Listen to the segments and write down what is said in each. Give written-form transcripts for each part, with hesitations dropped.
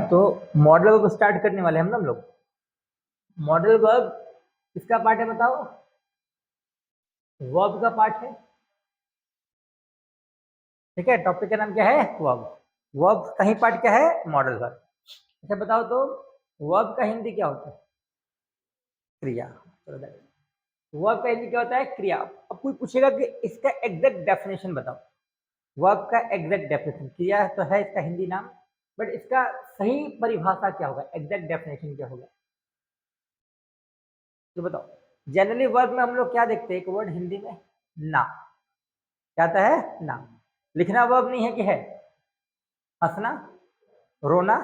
तो modal verb start करने वाले हम लोग। मॉडल वर्ब किसका पार्ट है बताओ? वर्ब का पार्ट है। ठीक है, टॉपिक का नाम क्या है? वर्ब। वर्ब का ही पार्ट क्या है? Modal verb. अच्छा बताओ तो वर्ब का हिंदी क्या होता है? क्रिया। वर्ब का हिंदी क्या होता है? क्रिया। अब कोई पूछेगा कि इसका एग्जैक्ट डेफिनेशन बताओ। वर्ब का एग्जैक्ट डेफिनेशन, क्रिया तो है इसका हिंदी नाम, बट इसका सही परिभाषा क्या होगा, एग्जैक्ट डेफिनेशन क्या होगा तो बताओ। जनरली वर्ब में हम लोग क्या देखते हैं? एक वर्ड हिंदी में ना, क्या आता है? ना। लिखना वर्ब नहीं है कि है? हंसना, रोना,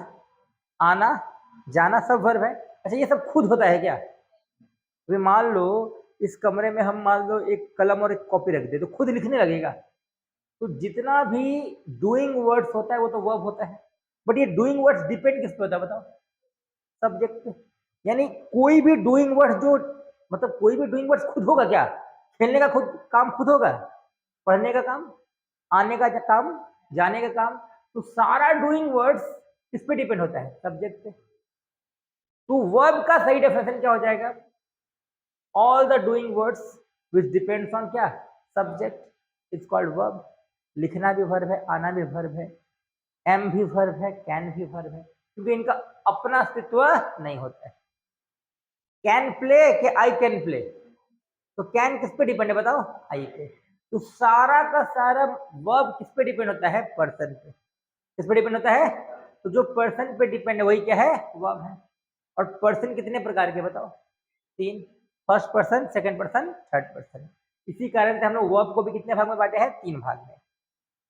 आना, जाना सब वर्ब है। अच्छा ये सब खुद होता है क्या? अभी मान लो इस कमरे में हम मान लो एक कलम और एक कॉपी रख दे तो खुद लिखने लगेगा। तो जितना भी डूइंग वर्ड्स होता है वो तो वर्ब होता है, बट ये डूइंग वर्ड्स डिपेंड किस पे होता है बताओ? सब्जेक्ट पे। यानी कोई भी डूइंग वर्ड्स जो, मतलब कोई भी डूइंग वर्ड्स खुद होगा क्या? खेलने का खुद काम खुद होगा, पढ़ने का काम, आने का काम, जाने का काम, तो सारा डूइंग वर्ड्स किस पे डिपेंड होता है? सब्जेक्ट पे। तो वर्ब का सही डेफिनेशन क्या हो जाएगा? All the doing words which depends on क्या? Subject is called verb. लिखना भी वर्ब है, आना भी वर्ब है, एम भी वर्ब है, कैन भी वर्ब है, क्योंकि इनका अपना अस्तित्व नहीं होता है। कैन प्ले के आई कैन प्ले, तो कैन किस पे डिपेंड है बताओ? आई पे। तो सारा का सारा वर्ब किस पे डिपेंड होता है? पर्सन पे। किस पे डिपेंड होता है? तो जो पर्सन पे डिपेंड है वही क्या है? वर्ब है। और पर्सन कितने प्रकार के बताओ? तीन। First person, second person, third person. इसी कारण से हम लोग वर्ब को भी कितने भाग में बांटे हैं? तीन भाग में।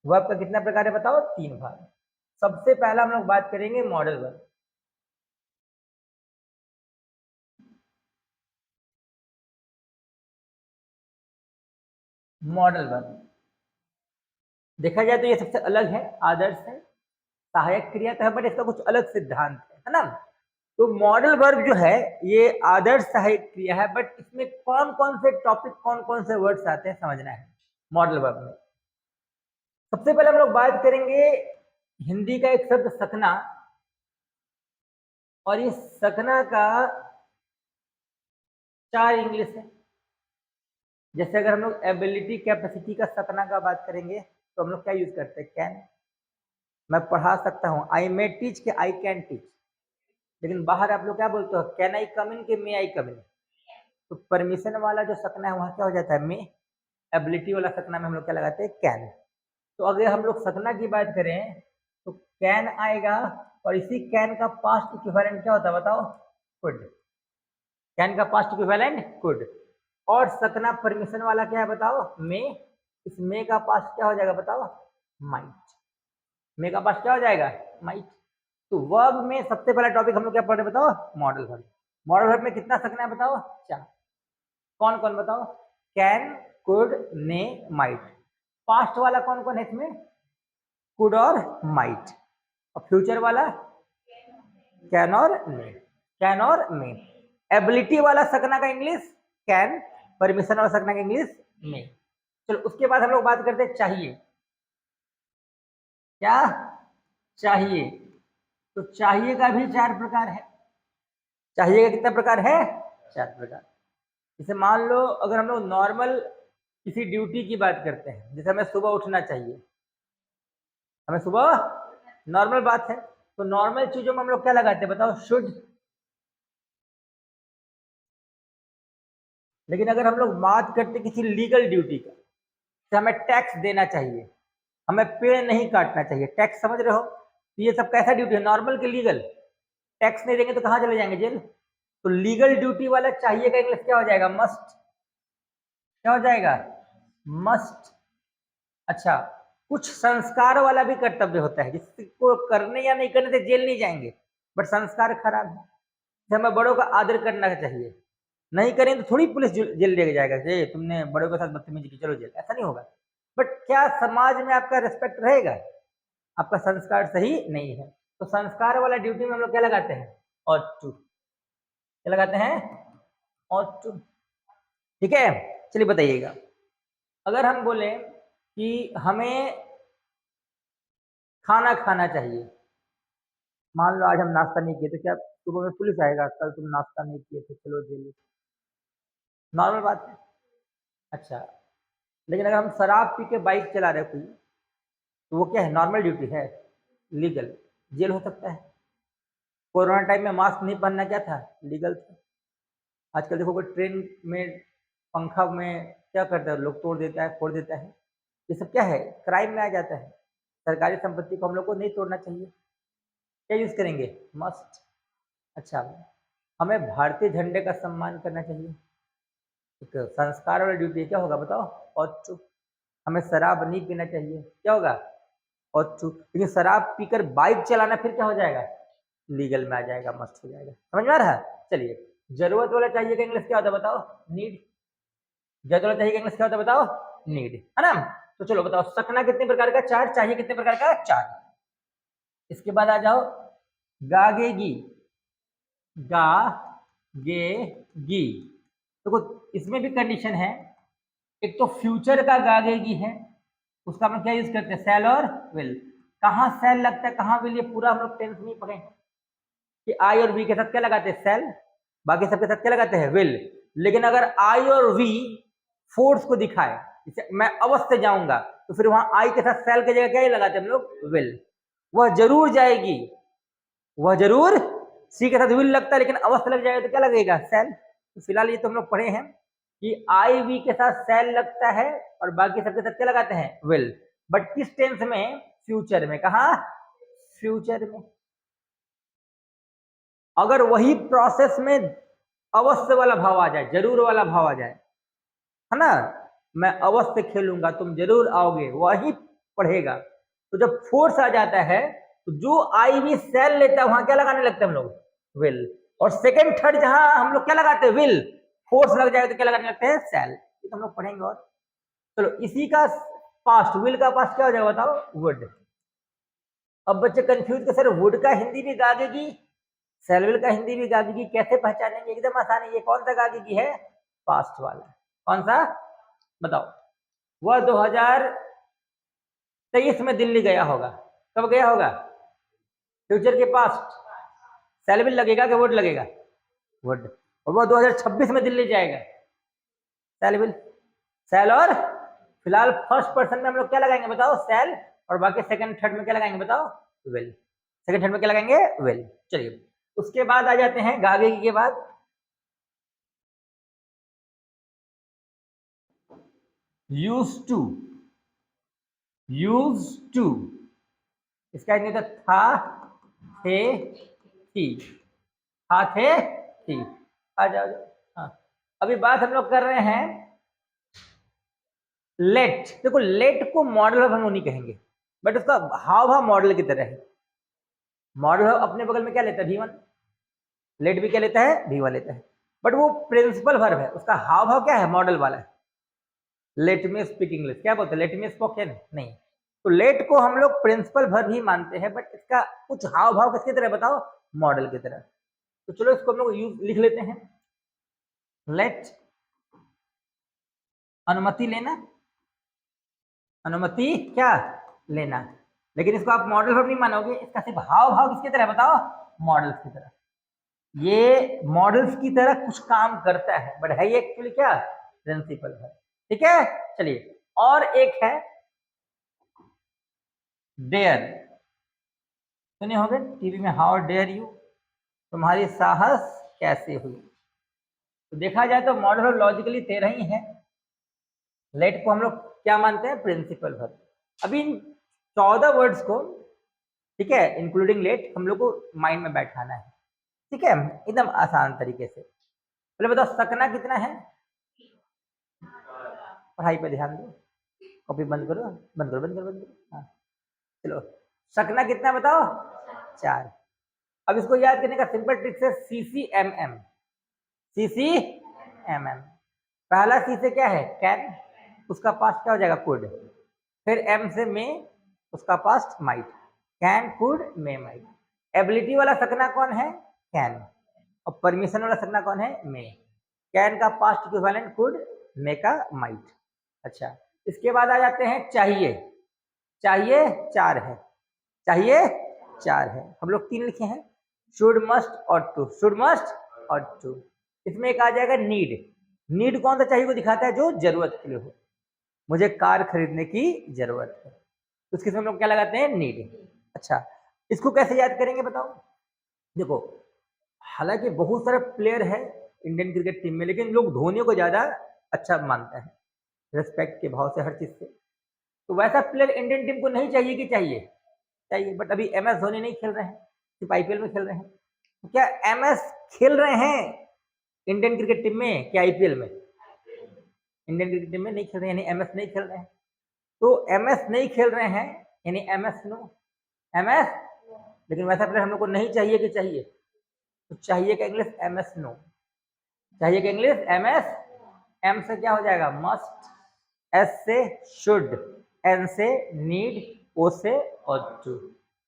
वर्ब का कितना प्रकार है बताओ? तीन भाग। सबसे पहला हम लोग बात करेंगे मॉडल वर्ब। मॉडल वर्ब देखा जाए तो ये सबसे अलग है, आदर्श है, सहायक क्रिया तो है, बट इसका कुछ अलग सिद्धांत है ना। तो मॉडल वर्ब जो है ये आदर्श सहायक क्रिया है, बट इसमें कौन कौन से टॉपिक, कौन कौन से वर्ड्स आते हैं समझना है मॉडल वर्ब में। सबसे पहले हम लोग बात करेंगे हिंदी का एक शब्द सकना, और ये सकना का चार इंग्लिश है। जैसे अगर हम लोग एबिलिटी कैपेसिटी का सकना का बात करेंगे तो हम लोग क्या यूज करते हैं? कैन। मैं पढ़ा सकता हूँ, आई मे टीच के आई कैन टीच। लेकिन बाहर आप लोग क्या बोलते हो? कैन आई कम इन के मे आई कम इन। तो परमिशन वाला जो सकना है वहां क्या हो जाता है? मे। एबिलिटी वाला सकना में हम लोग क्या लगाते हैं? कैन। तो अगर हम लोग सकना की बात करें तो कैन आएगा, और इसी कैन का पास्ट इक्विवेलेंट क्या होता है बताओ? कुड। कैन का पास्ट इक्विवेलेंट कुड। और सकना परमिशन वाला क्या है बताओ? मे। इस मे का पास्ट क्या हो जाएगा बताओ? माइट। मे का पास्ट क्या हो जाएगा? माइट। तो वर्ब में सबसे पहला टॉपिक हम लोग क्या पढ़ रहे बताओ? Modal verb. मॉडल वर्ब में कितना सकना है बताओ? चार। कौन कौन बताओ? Can, could, may, might. Past वाला कौन कौन है इसमें? कुड और माइट। और फ्यूचर वाला कैन और मे। कैन और मे। एबिलिटी वाला सकना का इंग्लिश कैन, परमिशन वाला सकना का इंग्लिश मे। चलो उसके बाद हम लोग बात करते हैं चाहिए। क्या चाहिए? तो चाहिए का भी चार प्रकार है। चाहिए का कितना प्रकार है? चार प्रकार। जैसे मान लो अगर हम लोग नॉर्मल किसी ड्यूटी की बात करते हैं, जैसे हमें सुबह उठना चाहिए, हमें सुबह, नॉर्मल बात है, तो नॉर्मल चीजों में हम लोग क्या लगाते हैं बताओ? शुड। लेकिन अगर हम लोग बात करते किसी लीगल ड्यूटी का, तो हमें टैक्स देना चाहिए, हमें पेड़ नहीं काटना चाहिए, टैक्स समझ रहे हो? तो ये सब कैसा ड्यूटी है? नॉर्मल के लीगल। टैक्स नहीं देंगे तो कहाँ चले जाएंगे? जेल। तो लीगल ड्यूटी वाला चाहिए का इंग्लिश क्या हो जाएगा? मस्ट। क्या हो जाएगा? मस्ट। अच्छा, कुछ संस्कार वाला भी कर्तव्य होता है जिसको करने या नहीं करने से जेल नहीं जाएंगे, बट संस्कार खराब है। हमें बड़ों का आदर करना चाहिए, नहीं करें तो थोड़ी पुलिस जेल लेके जाएगा, जे तुमने बड़ों के साथ बदतमीजी की चलो जेल, ऐसा नहीं होगा। बट क्या समाज में आपका रिस्पेक्ट रहेगा? आपका संस्कार सही नहीं है। तो संस्कार वाला ड्यूटी में हम लोग क्या लगाते हैं? और टू। क्या लगाते हैं? और टू। ठीक है, चलिए बताइएगा। अगर हम बोले कि हमें खाना खाना चाहिए, मान लो आज हम नाश्ता नहीं किए तो क्या सुबह में पुलिस आएगा, कल तुम नाश्ता नहीं किए तो चलो जेल? नॉर्मल बात है। अच्छा, लेकिन अगर हम शराब पी के बाइक चला रहे कोई, तो वो क्या है, नॉर्मल ड्यूटी है, लीगल, जेल हो सकता है। कोरोना टाइम में मास्क नहीं पहनना क्या था, लीगल था। आजकल देखो कोई ट्रेन में पंखा में क्या करता है, लोग तोड़ देता है, फोड़ देता है, ये सब क्या है, क्राइम में आ जाता है। सरकारी संपत्ति को हम लोग को नहीं तोड़ना चाहिए। क्या यूज करेंगे, मस्ट। अच्छा, हमें भारतीय झंडे का सम्मान करना चाहिए, एक संस्कार वाला ड्यूटी। क्या होगा बताओ, और टू। हमें शराब नहीं पीना चाहिए, क्या होगा, और टू। लेकिन शराब पीकर बाइक चलाना फिर क्या हो जाएगा, लीगल में आ जाएगा, मस्त हो जाएगा। समझ में आ रहा है? चलिए, जरूरत वाला चाहिए का इंग्लिश क्या होता है बताओ, नीड। जरूरत वाला चाहिए का इंग्लिश क्या होता है बताओ, नीड, है ना। तो चलो बताओ, सकना कितने प्रकार का, चार, चाहिए कितने प्रकार का, चार। इसके बाद आ जाओ, गागेगी, गा गे गी। देखो इसमें भी कंडीशन है, एक तो फ्यूचर का गागेगी है, उसका हम क्या यूज करते हैं, सेल और विल। कहाँ सेल लगता है, कहाँ विल, ये पूरा हम लोग टेंस नहीं पढ़े हैं कि आई और वी के साथ क्या लगाते हैं, सेल, बाकी सबके साथ क्या लगाते हैं, विल। लेकिन अगर आई और वी फोर्स को दिखाए, जैसे मैं अवश्य जाऊंगा, तो फिर वहां आई के साथ सेल की जगह क्या ही लगाते हैं हम लोग, विल। वह जरूर जाएगी, वह जरूर, सी के साथ विल लगता है, लेकिन अवश्य लग जाएगा तो क्या लगेगा, सेल। तो फिलहाल ये तो हम लोग पढ़े हैं कि आई वी के साथ सेल लगता है और बाकी सबके साथ क्या लगाते हैं, विल। बट किस टेंस में, फ्यूचर में। कहा, फ्यूचर में। अगर वही प्रोसेस में अवश्य वाला भाव आ जाए, जरूर वाला भाव आ जाए, है ना, मैं अवश्य खेलूंगा, तुम जरूर आओगे, वही पढ़ेगा। तो जब फोर्स आ जाता है, तो जो आई वी सेल लेता है वहां क्या लगाने लगते हैं हम लोग, विल। और सेकंड थर्ड जहां हम लोग क्या लगाते हैं, विल, फोर्स लग जाएगा तो क्या लगाने लगते हैं, सेल। ये तो हम लोग पढ़ेंगे। और चलो, इसी का पास्ट, विल का पास्ट क्या हो जाएगा बताओ, वुड। अब बच्चे कंफ्यूज के, सर वुड का हिंदी भी गागेगी, सेलविल का हिंदी भी गागेगी, कैसे पहचानेंगे? एकदम आसान है, ये कौन सा गागेगी है, पास्ट वाला। कौन सा बताओ? वह 2023 में दिल्ली गया होगा, कब गया होगा, फ्यूचर के पास्ट, सेलविल लगेगा कि वुड लगेगा, वुड। और वह 2026 में दिल्ली जाएगा, सेलविल, सेल। और फिलहाल फर्स्ट पर्सन में हम लोग क्या लगाएंगे बताओ, सेल। और बाकी सेकंड थर्ड में क्या लगाएंगे बताओ, विल। सेकंड थर्ड में क्या लगाएंगे, विल। चलिए, उसके बाद आ जाते हैं गागेगी के बाद, यूज टू, यूज टू। इसका नहीं था थे, थी, था थे, थी। आ जाओ, हाँ। अभी बात हम लोग कर रहे हैं लेट। देखो, लेट को मॉडल हम लोग नहीं कहेंगे, बट उसका हाव भाव मॉडल की तरह है। मॉडल अपने बगल में क्या लेता है, V1। लेट भी क्या लेता है, V1 लेता है। बट वो प्रिंसिपल वर्ब है, उसका हाव भाव क्या है, मॉडल वाला है। लेट मी स्पीक इंग्लिश, क्या बोलते हैं, लेट मी स्पोकन, नहीं। तो लेट को हम लोग प्रिंसिपल वर्ब ही मानते हैं, बट इसका कुछ हाव भाव किसकी तरह बताओ, मॉडल की तरह। तो चलो इसको हम लोग यूज लिख लेते हैं, लेट, अनुमति लेना, अनुमति क्या लेना। लेकिन इसको आप मॉडल वर्ब नहीं मानोगे, इसका सिर्फ हाव भाव किसकी तरह बताओ, मॉडल्स की तरह। ये मॉडल्स की तरह कुछ काम करता है, बट है ये एक्चुअली क्या, प्रिंसिपल है। ठीक है, चलिए। और एक है डेयर, सुने होंगे टीवी में, हाउ डेयर यू, तुम्हारी साहस कैसे हुई। तो देखा जाए तो मॉडल लॉजिकली 13 ही है। लेट को हम लोग क्या मानते हैं, प्रिंसिपल वर्ब। अभी इन 14 वर्ड्स को, ठीक है, इंक्लूडिंग लेट, हम लोग को माइंड में बैठाना है। ठीक है, एकदम आसान तरीके से। पहले बताओ, सकना कितना है, पढ़ाई पे ध्यान दो, कॉपी बंद करो, बंद करो, बंद करो, बंद करो, हाँ। चलो, सकना कितना बताओ, 4। अब इसको याद करने का सिंपल ट्रिक है, CCMM, CCMM। पहला सी से क्या है, कैन, उसका पास्ट क्या हो जाएगा, कुड। फिर एम से मे, उसका past might, can, could, may, might. Ability वाला सकना कौन है, कैन। और परमिशन वाला सकना कौन है, मे। कैन का पास्ट इक्विवेलेंट कुड, मे का माइट। अच्छा, इसके बाद आ जाते हैं चाहिए। चाहिए 4 है, चाहिए 4 है, हम लोग 3 लिखे हैं, शुड, मस्ट और टू, शुड, मस्ट और टू। इसमें एक आ जाएगा नीड। नीड कौन सा चाहिए को दिखाता है, जो जरूरत के लिए हो, मुझे कार खरीदने की जरूरत है, तो उसके हम लोग क्या लगाते हैं, नीड। अच्छा, इसको कैसे याद करेंगे बताओ। देखो, हालांकि बहुत सारे प्लेयर है इंडियन क्रिकेट टीम में, लेकिन लोग धोनी को ज्यादा अच्छा मानता है, रिस्पेक्ट के भाव से, हर चीज से। तो वैसा प्लेयर इंडियन टीम को नहीं चाहिए कि चाहिए, चाहिए, बट अभी एम एस धोनी नहीं खेल रहे हैं, सिर्फ आईपीएल में खेल रहे हैं। तो क्या एम एस खेल रहे हैं इंडियन क्रिकेट टीम में, क्या आईपीएल में? इंडियन क्रिकेट टीम में नहीं खेल रहे हैं, यानी एम एस नहीं खेल रहे हैं। तो एम एस नहीं खेल रहे हैं, यानी M S no, M S. लेकिन वैसा प्लेयर हम लोग को नहीं चाहिए कि चाहिए, तो चाहिए का इंग्लिश एम एस नो, चाहिए का इंग्लिश एम एस। एम से क्या हो जाएगा, मस्ट, एस से शुड, एन से नीड, ओ से ought to,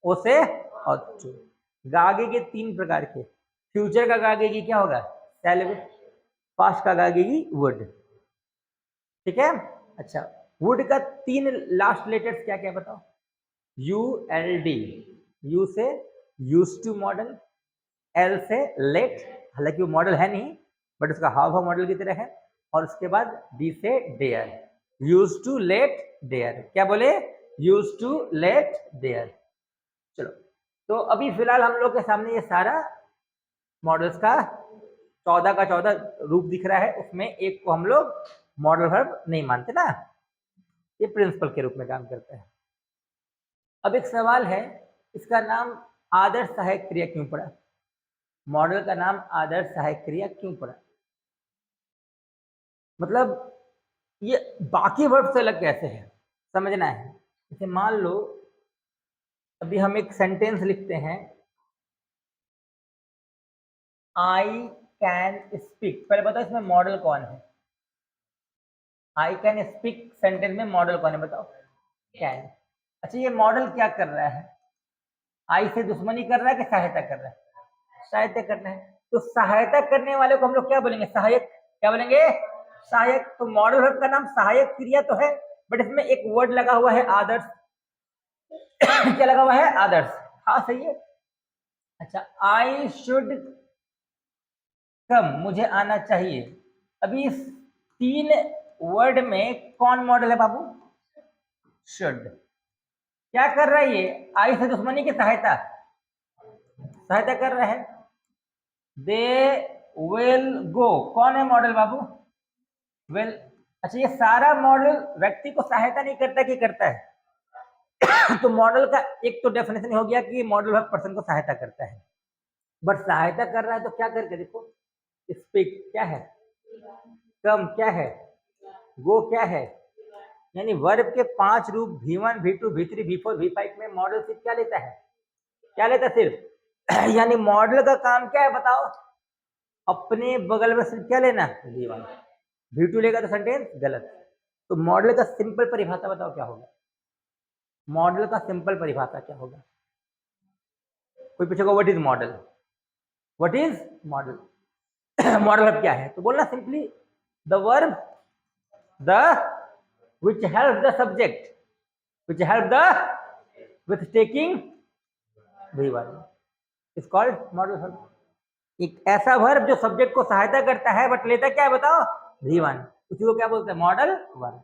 ओ से ought to। गागे के 3 प्रकार के, फ्यूचर का गागे की क्या होगा, शैल विल, पास्ट का गागे की वुड, ठीक है। अच्छा, वुड का 3 लास्ट लेटर्स क्या क्या बताओ, यू एल डी, यू से यूज टू मॉडल, एल से लेट, हालांकि वो मॉडल है नहीं बट उसका हाव भाव मॉडल की तरह है, और उसके बाद डी से dare, use to let dare, क्या बोले, यूज टू लेट डेयर। चलो, तो अभी फिलहाल हम लोग के सामने ये सारा मॉडल्स का 14 का 14 रूप दिख रहा है, उसमें एक को हम लोग मॉडल वर्ब नहीं मानते ना, ये प्रिंसिपल के रूप में काम करता है। अब एक सवाल है, इसका नाम आदर्श सहायक क्रिया क्यों पड़ा, मॉडल का नाम आदर्श सहायक क्रिया क्यों पड़ा, मतलब ये बाकी वर्ब से अलग कैसे है, समझना है। जैसे मान लो अभी हम एक सेंटेंस लिखते हैं, आई कैन स्पीक, पहले बताओ इसमें मॉडल कौन है, आई कैन स्पीक सेंटेंस में मॉडल कौन है बताओ, कैन। अच्छा, ये मॉडल क्या कर रहा है, आई से दुश्मनी कर रहा है कि सहायता कर रहा है, सहायता कर रहा है। तो सहायता करने वाले को हम लोग क्या बोलेंगे, सहायक, क्या बोलेंगे, सहायक। तो मॉडल वर्ब का नाम सहायक क्रिया तो है, बट इसमें एक वर्ड लगा हुआ है आदर्श क्या लगा हुआ है, आदर्श, हाँ सही है। अच्छा, आई शुड कम, मुझे आना चाहिए। अभी इस 3 वर्ड में कौन मॉडल है बाबू, शुड। क्या कर रहा है ये, आई से दुश्मनी की सहायता, सहायता कर रहा है। दे विल गो, कौन है मॉडल बाबू, विल। अच्छा, ये सारा मॉडल व्यक्ति को सहायता नहीं करता कि करता है तो मॉडल का एक तो डेफिनेशन हो गया कि मॉडल वर्ब पर्सन को सहायता करता है, बट सहायता कर रहा है तो क्या करके देखो, स्पीक क्या है, कम क्या है, गो क्या है, यानी वर्ब के 5 रूप V1 V2 V3 V4 V5 में मॉडल सिर्फ क्या लेता है, क्या लेता है सिर्फ यानी मॉडल का काम क्या है बताओ, अपने बगल में सिर्फ क्या लेना, V1 V2 लेगा तो सेंटेंस गलत। तो मॉडल का सिंपल परिभाषा बताओ क्या होगा, मॉडल का सिंपल परिभाषा क्या होगा, कोई पूछेगा what is model, what is model model अब क्या है, तो बोलना simply the verb the which help the subject, which help the with taking V1 is called modal verb। एक ऐसा वर्ब जो सब्जेक्ट को सहायता करता है बट लेता क्या है बताओ, V1, उसी को क्या बोलते हैं, मॉडल वर्ब।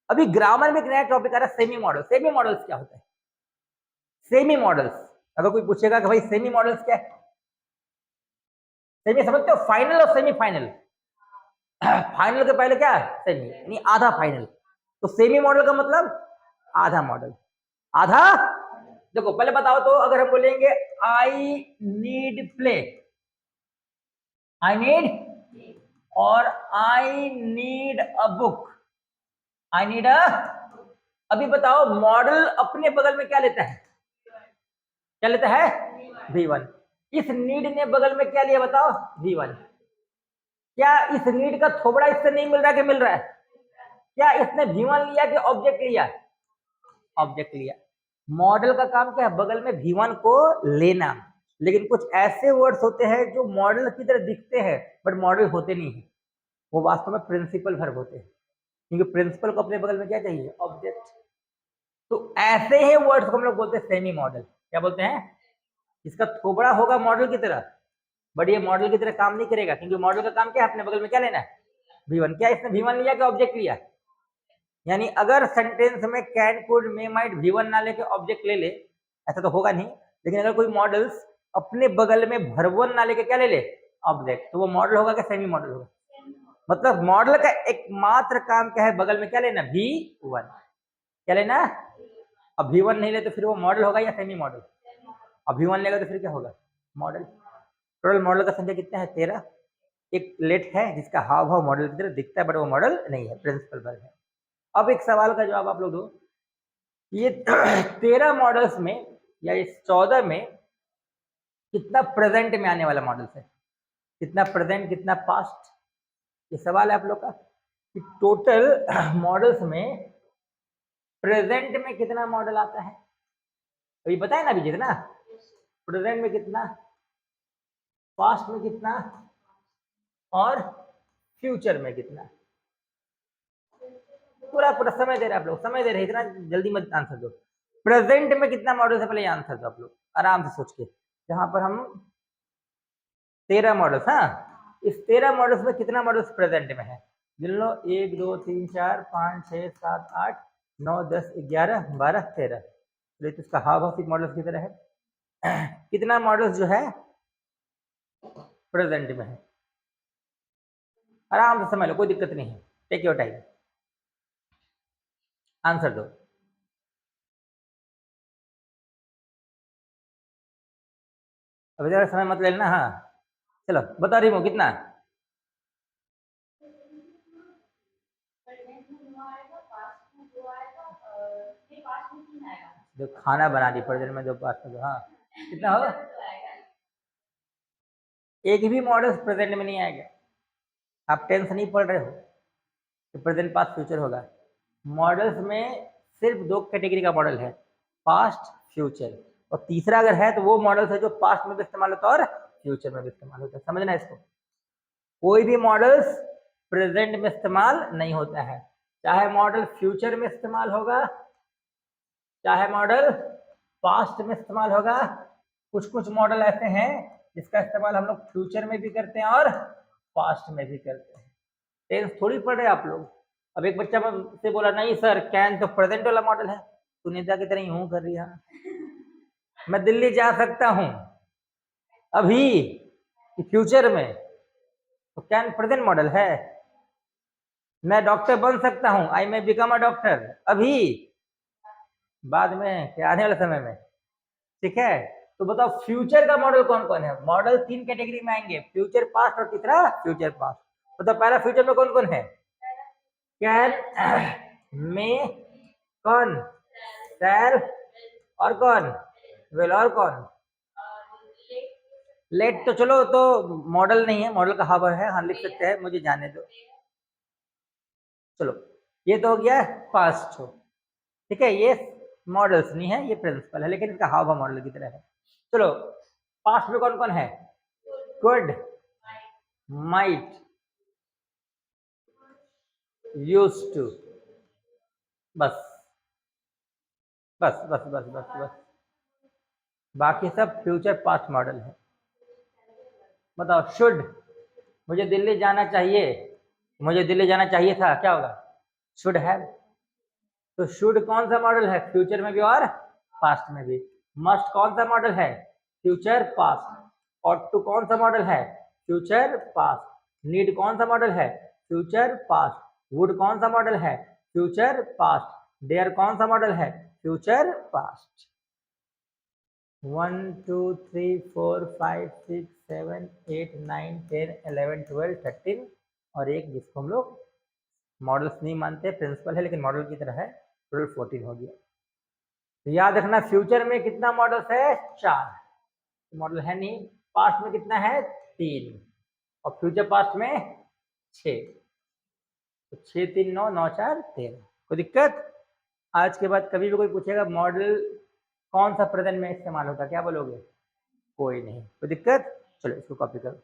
अभी ग्रामर में एक नया टॉपिक आ रहा है, सेमी मॉडल। सेमी मॉडल्स क्या होता है, सेमी मॉडल्स, अगर कोई पूछेगा कि भाई सेमी मॉडल्स क्या है, सेमी समझते हो, फाइनल और सेमी फाइनल फाइनल के पहले क्या है, सेमी, यानी आधा फाइनल। तो सेमी मॉडल का मतलब आधा मॉडल, आधा। देखो पहले बताओ तो, अगर हम बोलेंगे I need plate, I need, और I need a book, I need a, अभी बताओ मॉडल अपने बगल में क्या लेता है, क्या लेता है, V1। इस नीड ने बगल में क्या लिया बताओ, V1। क्या इस नीड का थोबड़ा इससे नहीं मिल रहा कि मिल रहा है, क्या इसने V1 लिया कि ऑब्जेक्ट लिया, ऑब्जेक्ट लिया। मॉडल का काम क्या है, बगल में V1 को लेना। लेकिन कुछ ऐसे वर्ड्स होते हैं जो मॉडल की तरह दिखते हैं बट मॉडल होते नहीं है, वो वास्तव में प्रिंसिपल वर्ब होते हैं, क्योंकि प्रिंसिपल को अपने बगल में क्या चाहिए, ऑब्जेक्ट। तो ऐसे ही वर्ड्स को हम लोग बोलते हैं सेमी मॉडल, क्या बोलते हैं, इसका थोबड़ा होगा मॉडल की तरह, बट ये मॉडल की तरह काम नहीं करेगा, क्योंकि मॉडल का काम क्या है, अपने बगल में क्या लेना है, V1। क्या इसने V1 लिया, क्या ऑब्जेक्ट लिया? यानी अगर सेंटेंस में can could may might V1 ना लेके ऑब्जेक्ट ले ले, ऐसा तो होगा नहीं, लेकिन अगर कोई मॉडल्स अपने बगल में भरवन ना लेके क्या ले ले, ऑब्जेक्ट, तो वो मॉडल होगा क्या सेमी मॉडल होगा? मतलब मॉडल का एकमात्र काम क्या है, बगल में क्या लेना, V1। क्या लेना? अब V1 नहीं ले तो फिर वो मॉडल होगा या सेमी मॉडल? अब V1 लेगा तो फिर क्या होगा, मॉडल। टोटल मॉडल का संख्या कितना है, 13। एक लेट है जिसका हाव भाव मॉडल की तरह दिखता है, बट वो मॉडल नहीं है, प्रिंसिपल वर्ब है। अब एक सवाल का जवाब आप लोग दो, ये 13 मॉडल्स में या इस 14 में कितना प्रेजेंट में आने वाला मॉडल है, कितना प्रेजेंट कितना पास्ट, ये सवाल है आप लोग का कि टोटल मॉडल्स में प्रेजेंट में कितना मॉडल आता है। अभी बताए ना, अभी जितना प्रेजेंट में कितना, पास्ट में कितना और फ्यूचर में कितना। पूरा पूरा समय दे रहे आप लोग, समय दे रहे, इतना जल्दी मत आंसर दो। प्रेजेंट में कितना मॉडल है, पहले ये आंसर दो आप लोग आराम से सोच के। जहां पर हम 13 मॉडल्स, हाँ, इस 13 मॉडल्स में कितना मॉडल्स प्रेजेंट में है, गिन लो, 1 2 3 4 5 6 7 8 9 10 11 12 13। तो इसका हाव भाव मॉडल्स की तरह है। कितना मॉडल्स जो है प्रेजेंट में है, आराम से समझ लो, कोई दिक्कत नहीं है, टेक योर टाइम, आंसर दो। अभी ज़रा समय मत ले लेना, हाँ चलो बता रही हूँ कितना। जो खाना बना दी प्रेजेंट में, जो पास्ट में, हाँ कितना होगा, एक भी मॉडल प्रेजेंट में नहीं आएगा। आप टेंस नहीं पढ़ रहे हो तो प्रेजेंट पास्ट फ्यूचर होगा। मॉडल्स में सिर्फ 2 कैटेगरी का मॉडल है, पास्ट फ्यूचर, और तीसरा अगर है तो वो मॉडल है जो पास्ट में भी इस्तेमाल होता है और फ्यूचर में भी इस्तेमाल होता है। समझना इसको, कोई भी मॉडल्स प्रेजेंट में इस्तेमाल नहीं होता है, चाहे मॉडल फ्यूचर में इस्तेमाल होगा, चाहे मॉडल पास्ट में इस्तेमाल होगा। कुछ कुछ मॉडल ऐसे हैं जिसका इस्तेमाल हम लोग फ्यूचर में भी करते हैं और पास्ट में भी करते हैं। टेंस थोड़ी पढ़ रहे आप लोग। अब एक बच्चा मुझसे बोला, नहीं सर कैन तो प्रेजेंट वाला मॉडल है, सुनीता की तरह यूं कर रही है, मैं दिल्ली जा सकता हूं अभी, फ्यूचर में, तो कैन प्रेजेंट मॉडल है। मैं डॉक्टर बन सकता हूं, आई मे बिकम अ डॉक्टर, अभी, बाद में, क्या आने वाले समय में, ठीक है। तो बताओ फ्यूचर का मॉडल कौन कौन है, मॉडल 3 कैटेगरी में आएंगे, फ्यूचर पास्ट और तीसरा फ्यूचर पास्ट। बताओ पहला फ्यूचर में कौन कौन है, कैन, मे, कौन, शैल, और कौन, विल, और कौन, लेट। तो चलो, तो मॉडल नहीं है, मॉडल का हाव है, हाँ लिख सकते हैं, मुझे जाने दो। चलो ये तो हो गया पास्ट हो, ठीक है, ये मॉडल्स नहीं है, ये प्रिंसिपल है, लेकिन इसका हाव मॉडल की तरह है। चलो पास्ट में कौन कौन है, कुड, माइट, यूज्ड टू, बस बस बस बस बस बस, बाकी सब फ्यूचर पास्ट मॉडल है। बताओ शुड, मुझे दिल्ली जाना चाहिए, मुझे दिल्ली जाना चाहिए था, क्या होगा, शुड हैव। तो शुड कौन सा मॉडल है, फ्यूचर में भी और पास्ट में भी। मस्ट कौन सा मॉडल है, फ्यूचर पास्ट। ऑट टू कौन सा मॉडल है, फ्यूचर पास्ट। नीड कौन सा मॉडल है, फ्यूचर पास्ट। वुड कौन सा मॉडल है, फ्यूचर पास्ट। डेयर कौन सा मॉडल है, फ्यूचर पास्ट। 1 2 3 4 5 6 7 8 9 10 11 12 13, और एक जिसको हम लोग मॉडल्स नहीं मानते, प्रिंसिपल है लेकिन मॉडल की तरह है, टोटल 14 हो गया। तो याद रखना फ्यूचर में कितना मॉडल्स है, 4 मॉडल है नहीं। पास्ट में कितना है, 3, और फ्यूचर पास्ट में 6। तो 6 3 9 9 4 13। कोई दिक्कत? आज के बाद कभी भी कोई पूछेगा मॉडल कौन सा प्रेजेंट में इस्तेमाल होता, क्या बोलोगे, कोई नहीं, कोई दिक्कत। चलो इसको कॉपी करो।